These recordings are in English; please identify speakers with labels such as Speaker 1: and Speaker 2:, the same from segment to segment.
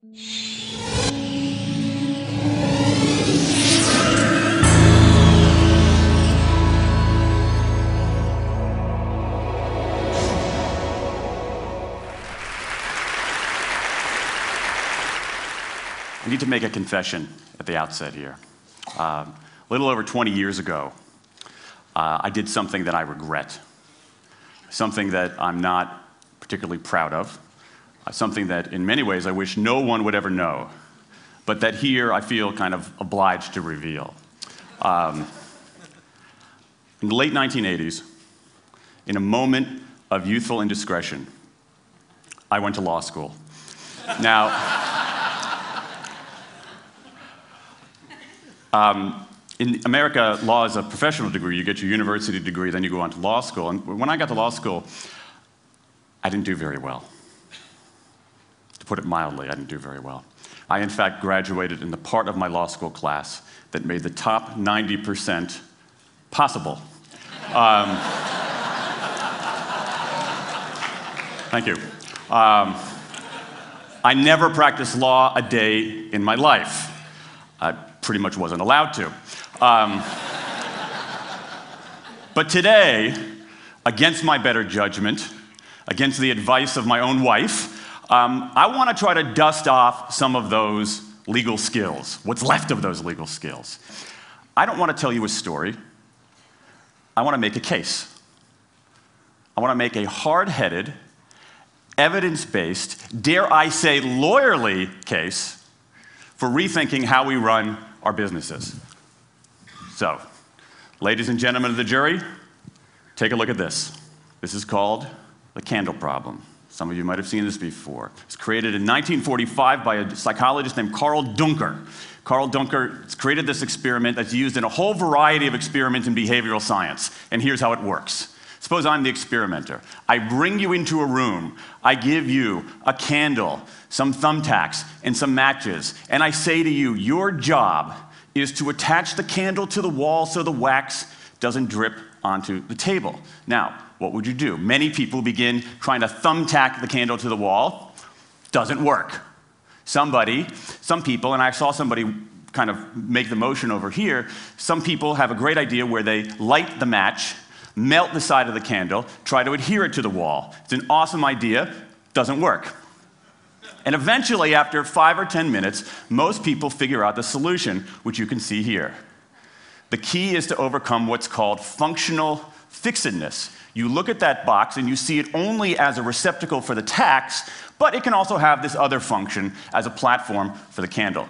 Speaker 1: I need to make a confession at the outset here. A little over 20 years ago, I did something that I regret, something that I'm not particularly proud of, something that in many ways I wish no one would ever know, but that here I feel kind of obliged to reveal. In the late 1980s, in a moment of youthful indiscretion, I went to law school. Now, in America, law is a professional degree. You get your university degree, then you go on to law school. And when I got to law school, I didn't do very well. To put it mildly, I didn't do very well. I, in fact, graduated in the part of my law school class that made the top 90% possible. Thank you. I never practiced law a day in my life. I pretty much wasn't allowed to. But today, against my better judgment, against the advice of my own wife, I want to try to dust off some of those legal skills, what's left of those legal skills. I don't want to tell you a story. I want to make a case. I want to make a hard-headed, evidence-based, dare I say lawyerly case for rethinking how we run our businesses. So, ladies and gentlemen of the jury, take a look at this. This is called the candle problem. Some of you might have seen this before. It was created in 1945 by a psychologist named Carl Duncker. Carl Duncker created this experiment that's used in a whole variety of experiments in behavioral science. And here's how it works. Suppose I'm the experimenter. I bring you into a room. I give you a candle, some thumbtacks, and some matches. And I say to you, your job is to attach the candle to the wall so the wax doesn't drip onto the table. Now, what would you do? Many people begin trying to thumbtack the candle to the wall. Doesn't work. Some people, and I saw somebody kind of make the motion over here, some people have a great idea where they light the match, melt the side of the candle, try to adhere it to the wall. It's an awesome idea, doesn't work. And eventually, after 5 or 10 minutes, most people figure out the solution, which you can see here. The key is to overcome what's called functional fixedness. You look at that box and you see it only as a receptacle for the tacks, but it can also have this other function as a platform for the candle.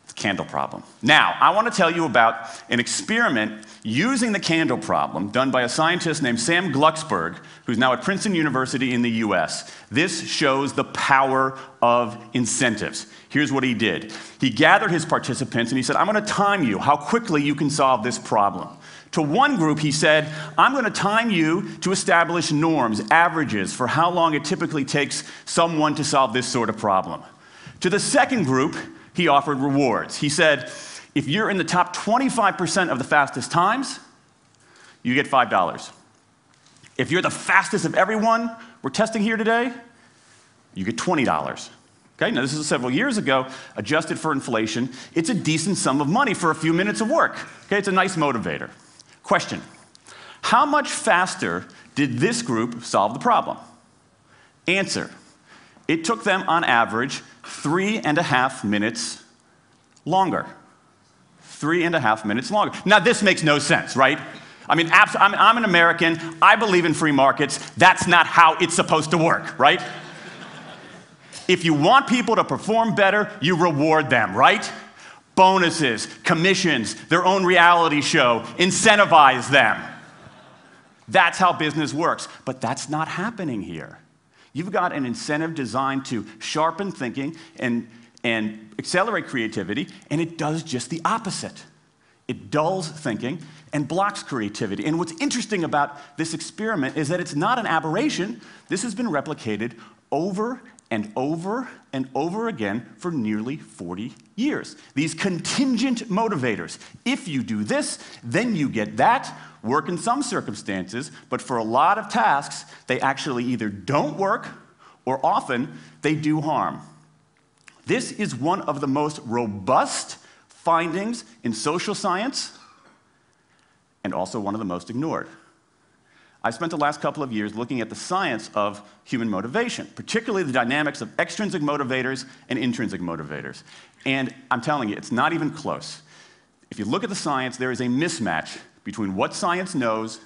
Speaker 1: The candle problem. Now, I want to tell you about an experiment using the candle problem done by a scientist named Sam Glucksberg, who's now at Princeton University in the US. This shows the power of incentives. Here's what he did. He gathered his participants and he said, I'm going to time you how quickly you can solve this problem. To one group, he said, I'm going to time you to establish norms, averages, for how long it typically takes someone to solve this sort of problem. To the second group, he offered rewards. He said, if you're in the top 25% of the fastest times, you get $5. If you're the fastest of everyone we're testing here today, you get $20. Okay, now this is several years ago, adjusted for inflation. It's a decent sum of money for a few minutes of work. Okay, it's a nice motivator. Question, how much faster did this group solve the problem? Answer, it took them on average 3.5 minutes longer. 3.5 minutes longer. Now this makes no sense, right? I mean, I'm an American, I believe in free markets, that's not how it's supposed to work, right? If you want people to perform better, you reward them, right? Bonuses, commissions, their own reality show, incentivize them. That's how business works, but that's not happening here. You've got an incentive designed to sharpen thinking and accelerate creativity, and it does just the opposite. It dulls thinking and blocks creativity. And what's interesting about this experiment is that it's not an aberration. This has been replicated over and over and over again for nearly 40 years. These contingent motivators. If you do this, then you get that. Work in some circumstances, but for a lot of tasks, they actually either don't work or often they do harm. This is one of the most robust findings in social science and also one of the most ignored. I spent the last couple of years looking at the science of human motivation, particularly the dynamics of extrinsic motivators and intrinsic motivators. And I'm telling you, it's not even close. If you look at the science, there is a mismatch between what science knows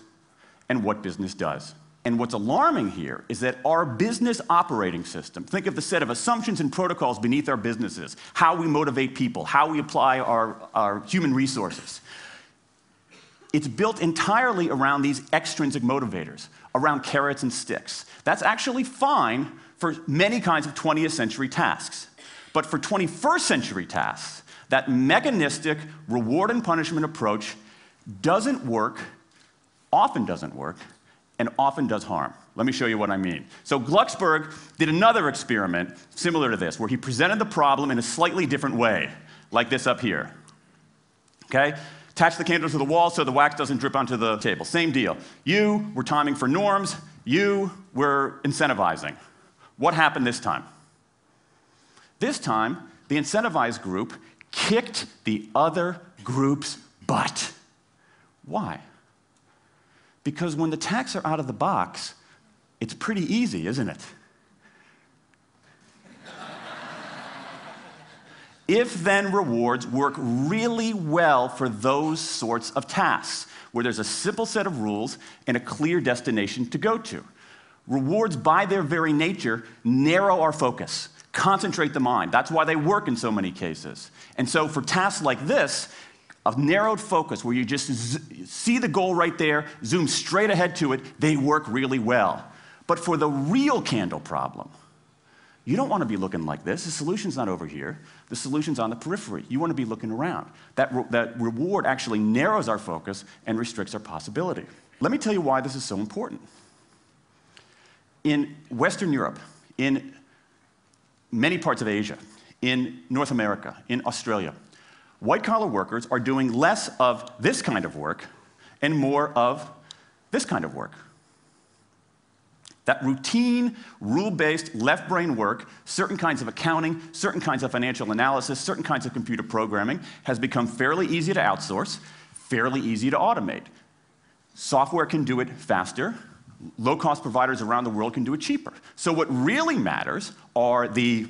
Speaker 1: and what business does. And what's alarming here is that our business operating system, think of the set of assumptions and protocols beneath our businesses, how we motivate people, how we apply our human resources. It's built entirely around these extrinsic motivators, around carrots and sticks. That's actually fine for many kinds of 20th century tasks. But for 21st century tasks, that mechanistic reward and punishment approach doesn't work, often doesn't work, and often does harm. Let me show you what I mean. So Glucksberg did another experiment similar to this, where he presented the problem in a slightly different way, like this up here. Okay? Attach the candle to the wall so the wax doesn't drip onto the table. Same deal. You were timing for norms. You were incentivizing. What happened this time? This time, the incentivized group kicked the other group's butt. Why? Because when the tacks are out of the box, it's pretty easy, isn't it? If-then rewards work really well for those sorts of tasks, where there's a simple set of rules and a clear destination to go to. Rewards, by their very nature, narrow our focus, concentrate the mind. That's why they work in so many cases. And so for tasks like this, a narrowed focus where you just see the goal right there, zoom straight ahead to it, they work really well. But for the real candle problem, you don't want to be looking like this. The solution's not over here. The solution's on the periphery. You want to be looking around. That reward actually narrows our focus and restricts our possibility. Let me tell you why this is so important. In Western Europe, in many parts of Asia, in North America, in Australia, white-collar workers are doing less of this kind of work and more of this kind of work. That routine, rule-based, left-brain work, certain kinds of accounting, certain kinds of financial analysis, certain kinds of computer programming, has become fairly easy to outsource, fairly easy to automate. Software can do it faster. Low-cost providers around the world can do it cheaper. So what really matters are the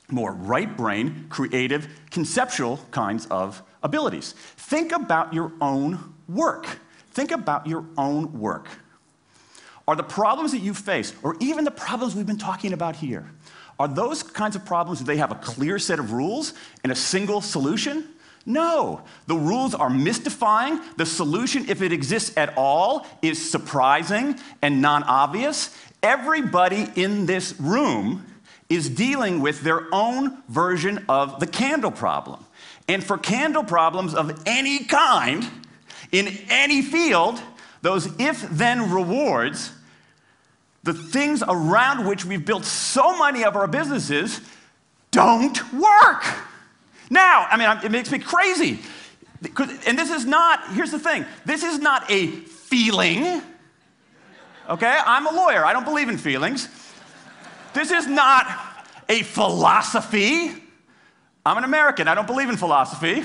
Speaker 1: more right-brain, creative, conceptual kinds of abilities. Think about your own work. Think about your own work. Are the problems that you face, or even the problems we've been talking about here, are those kinds of problems that they have a clear set of rules and a single solution? No. The rules are mystifying. The solution, if it exists at all, is surprising and non-obvious. Everybody in this room is dealing with their own version of the candle problem. And for candle problems of any kind, in any field, those if-then rewards, the things around which we've built so many of our businesses, don't work. Now, I mean, it makes me crazy. And this is not, here's the thing, this is not a feeling, okay? I'm a lawyer, I don't believe in feelings. This is not a philosophy. I'm an American, I don't believe in philosophy.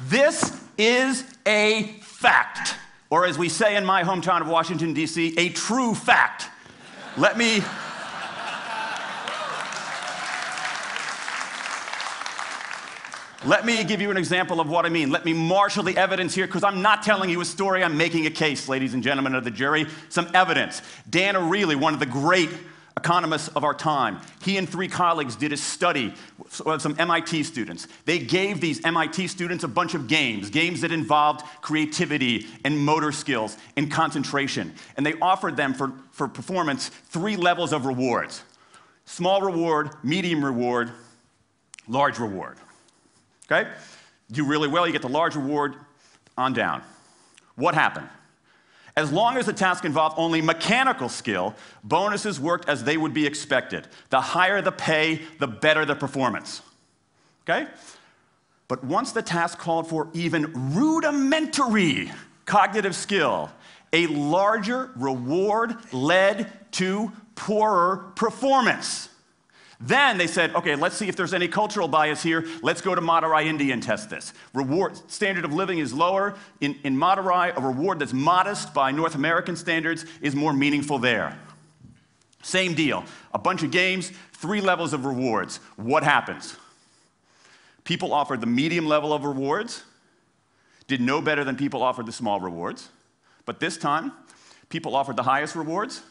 Speaker 1: This is a fact, or as we say in my hometown of Washington, D.C., a true fact. Let me give you an example of what I mean. Let me marshal the evidence here, because I'm not telling you a story, I'm making a case, ladies and gentlemen of the jury. Some evidence. Dan Ariely, one of the great economists of our time, he and 3 colleagues did a study of some MIT students. They gave these MIT students a bunch of games that involved creativity and motor skills and concentration. And they offered them for performance 3 levels of rewards. Small reward, medium reward, large reward. Okay? Do really well, you get the large reward, on down. What happened? As long as the task involved only mechanical skill, bonuses worked as they would be expected. The higher the pay, the better the performance. Okay? But once the task called for even rudimentary cognitive skill, a larger reward led to poorer performance. Then they said, okay, let's see if there's any cultural bias here. Let's go to Madurai, India and test this. Standard of living is lower. In Madurai, a reward that's modest by North American standards is more meaningful there. Same deal. A bunch of games, 3 levels of rewards. What happens? People offered the medium level of rewards, did no better than people offered the small rewards. But this time, people offered the highest rewards.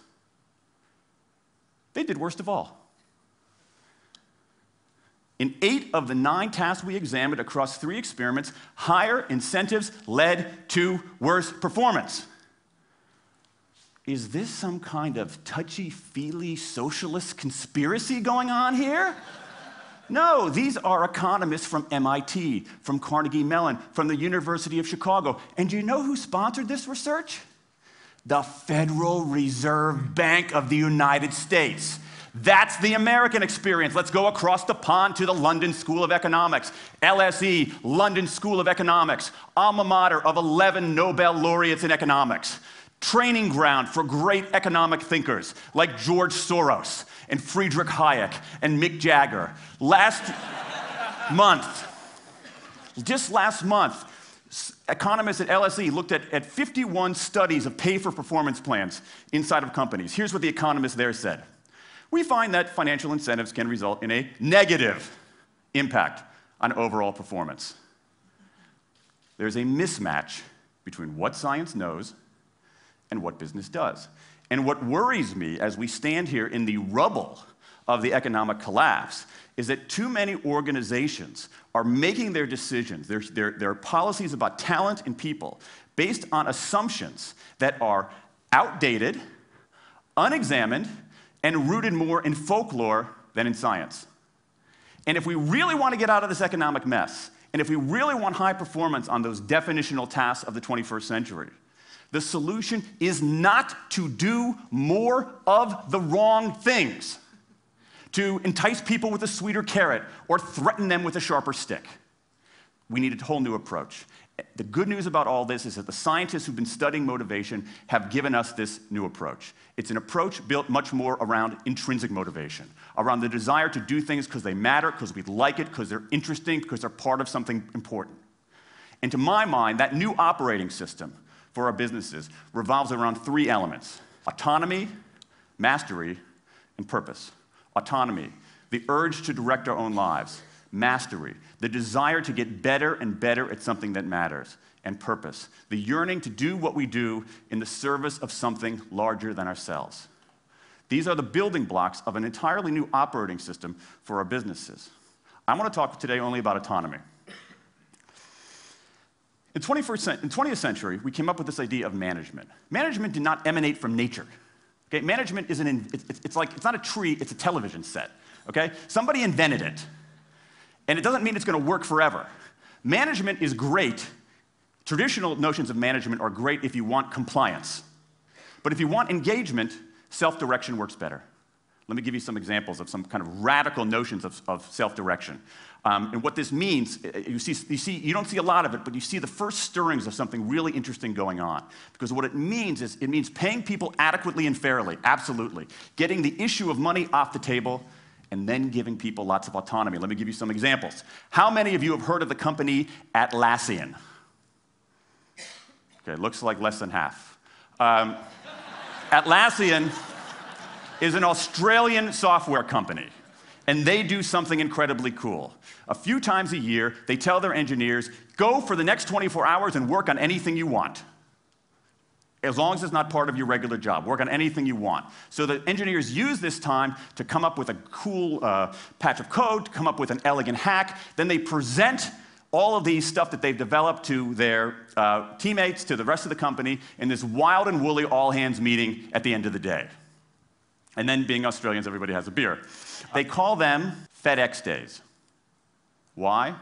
Speaker 1: They did worst of all. In 8 of the 9 tasks we examined across 3 experiments, higher incentives led to worse performance. Is this some kind of touchy-feely socialist conspiracy going on here? No, these are economists from MIT, from Carnegie Mellon, from the University of Chicago. And do you know who sponsored this research? The Federal Reserve Bank of the United States. That's the American experience. Let's go across the pond to the London School of Economics. LSE, London School of Economics, alma mater of 11 Nobel laureates in economics. Training ground for great economic thinkers like George Soros and Friedrich Hayek and Mick Jagger. Just last month, economists at LSE looked at 51 studies of pay-for-performance plans inside of companies. Here's what the economists there said. We find that financial incentives can result in a negative impact on overall performance. There's a mismatch between what science knows and what business does. And what worries me as we stand here in the rubble of the economic collapse is that too many organizations are making their decisions, their policies about talent and people, based on assumptions that are outdated, unexamined, and rooted more in folklore than in science. And if we really want to get out of this economic mess, and if we really want high performance on those definitional tasks of the 21st century, the solution is not to do more of the wrong things, to entice people with a sweeter carrot or threaten them with a sharper stick. We need a whole new approach. The good news about all this is that the scientists who've been studying motivation have given us this new approach. It's an approach built much more around intrinsic motivation, around the desire to do things because they matter, because we like it, because they're interesting, because they're part of something important. And to my mind, that new operating system for our businesses revolves around 3 elements: autonomy, mastery, and purpose. Autonomy, the urge to direct our own lives. Mastery, the desire to get better and better at something that matters. And purpose, the yearning to do what we do in the service of something larger than ourselves. These are the building blocks of an entirely new operating system for our businesses. I want to talk today only about autonomy. In the 20th century, we came up with this idea of management. Management did not emanate from nature. Okay? Management isn't it's not a tree, it's a television set. Okay? Somebody invented it. And it doesn't mean it's going to work forever. Management is great. Traditional notions of management are great if you want compliance. But if you want engagement, self-direction works better. Let me give you some examples of some kind of radical notions of self-direction. And what this means, you don't see a lot of it, but you see the first stirrings of something really interesting going on. Because what it means is, it means paying people adequately and fairly, absolutely. Getting the issue of money off the table, and then giving people lots of autonomy. Let me give you some examples. How many of you have heard of the company Atlassian? Okay, looks like less than half. Atlassian is an Australian software company, and they do something incredibly cool. A few times a year, they tell their engineers, go for the next 24 hours and work on anything you want. As long as it's not part of your regular job. Work on anything you want. So the engineers use this time to come up with a cool patch of code, to come up with an elegant hack. Then they present all of these stuff that they've developed to their teammates, to the rest of the company, in this wild and woolly all-hands meeting at the end of the day. And then, being Australians, everybody has a beer. They call them FedEx days. Why?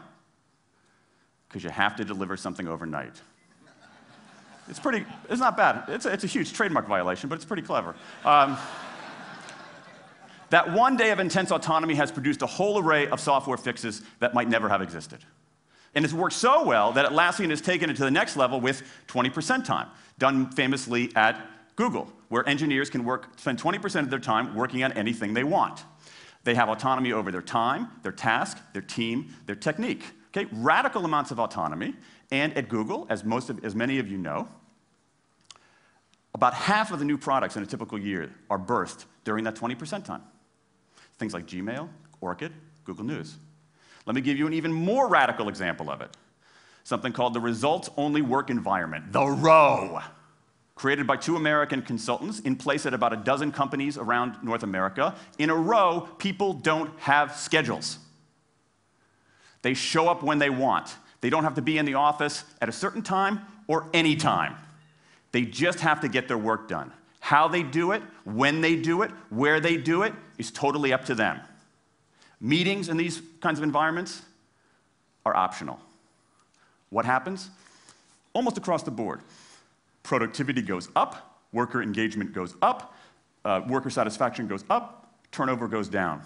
Speaker 1: Because you have to deliver something overnight. It's not bad. It's a huge trademark violation, but it's pretty clever. That one day of intense autonomy has produced a whole array of software fixes that might never have existed. And it's worked so well that Atlassian has taken it to the next level with 20% time, done famously at Google, where engineers can spend 20% of their time working on anything they want. They have autonomy over their time, their task, their team, their technique. Okay? Radical amounts of autonomy. And at Google, as many of you know, about half of the new products in a typical year are birthed during that 20% time. Things like Gmail, Orchid, Google News. Let me give you an even more radical example of it. Something called the results-only work environment, the ROW, created by 2 American consultants in place at about a dozen companies around North America. In a ROW, people don't have schedules. They show up when they want. They don't have to be in the office at a certain time or any time. They just have to get their work done. How they do it, when they do it, where they do it, is totally up to them. Meetings in these kinds of environments are optional. What happens? Almost across the board. Productivity goes up, worker engagement goes up, worker satisfaction goes up, turnover goes down.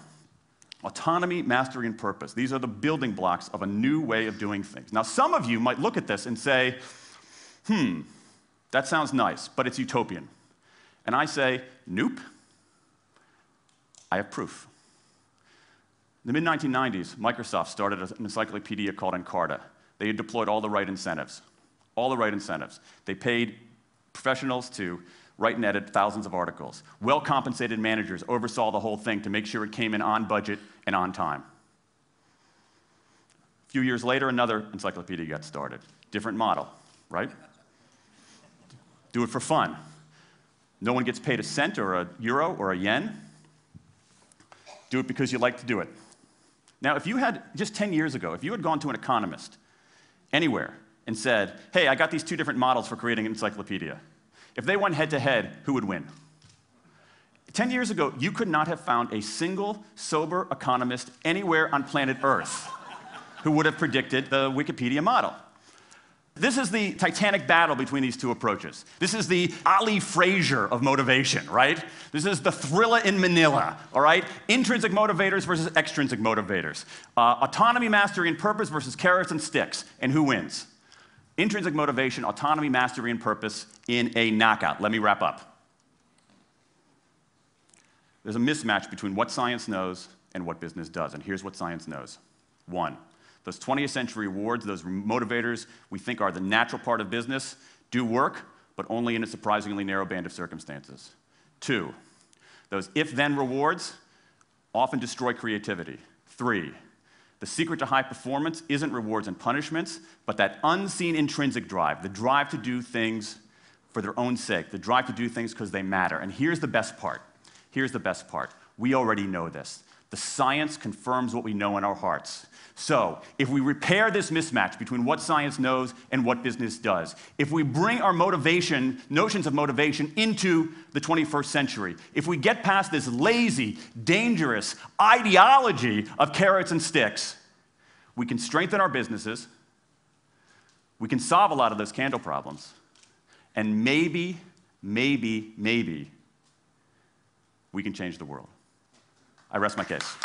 Speaker 1: Autonomy, mastery, and purpose. These are the building blocks of a new way of doing things. Now, some of you might look at this and say, that sounds nice, but it's utopian. And I say, nope. I have proof. In the mid-1990s, Microsoft started an encyclopedia called Encarta. They had deployed all the right incentives. All the right incentives. They paid professionals to write and edit thousands of articles. Well-compensated managers oversaw the whole thing to make sure it came in on budget and on time. A few years later, another encyclopedia got started. Different model, right? Do it for fun. No one gets paid a cent or a euro or a yen. Do it because you like to do it. Now, if you had, just 10 years ago, if you had gone to an economist anywhere and said, hey, I got these 2 different models for creating an encyclopedia, if they went head-to-head, who would win? 10 years ago, you could not have found a single sober economist anywhere on planet Earth who would have predicted the Wikipedia model. This is the titanic battle between these 2 approaches. This is the Ali Frazier of motivation, right? This is the thriller in Manila, all right? Intrinsic motivators versus extrinsic motivators. Autonomy, mastery, and purpose versus carrots and sticks. And who wins? Intrinsic motivation, autonomy, mastery, and purpose in a knockout. Let me wrap up. There's a mismatch between what science knows and what business does. And here's what science knows. 1. Those 20th century rewards, those motivators we think are the natural part of business, do work, but only in a surprisingly narrow band of circumstances. 2, those if-then rewards often destroy creativity. 3, the secret to high performance isn't rewards and punishments, but that unseen intrinsic drive, the drive to do things for their own sake, the drive to do things because they matter. And here's the best part. Here's the best part. We already know this. The science confirms what we know in our hearts. So, if we repair this mismatch between what science knows and what business does, if we bring our motivation, notions of motivation, into the 21st century, if we get past this lazy, dangerous ideology of carrots and sticks, we can strengthen our businesses, we can solve a lot of those candle problems, and maybe, we can change the world. I rest my case.